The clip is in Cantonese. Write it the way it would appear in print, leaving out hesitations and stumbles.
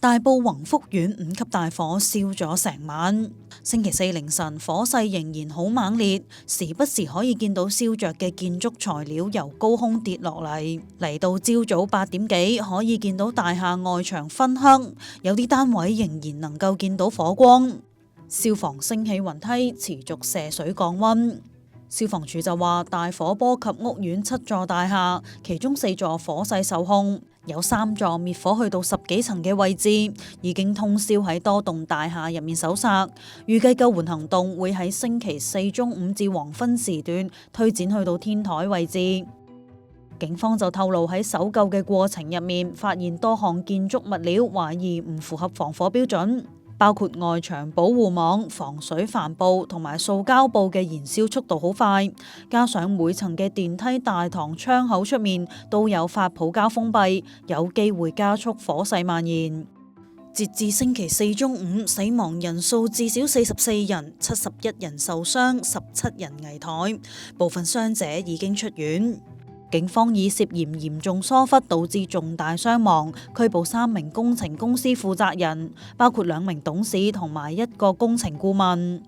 大埔宏福苑5級大火燒咗成晚，星期四凌晨火勢仍然好猛烈，時不時可以見到燒着嘅建築材料由高空跌落嚟。嚟到朝早8點幾，可以見到大廈外牆燻黑，有啲單位仍然能夠見到火光。消防升起雲梯，持續射水降溫。消防處就話，大火波及屋苑7座大廈，其中4座火勢受控，有3座滅火去到10幾層嘅位置，已經通宵喺多棟大廈入面搜查。預計救援行動會喺星期四中午至黃昏時段推展去到天台位置。警方就透露喺搜救嘅過程入面，發現多項建築物料懷疑唔符合防火標準，包括外牆保護網、防水帆布同埋塑膠布嘅燃燒速度好快，加上每層嘅電梯大堂窗口出面都有發泡膠封閉，有機會加速火勢蔓延。截至星期四中午，死亡人數至少44人，71人受傷，17人危殆，部分傷者已經出院。警方以涉嫌嚴重疏忽導致重大傷亡，拘捕3名工程公司負責人，包括2名董事同埋1個工程顧問。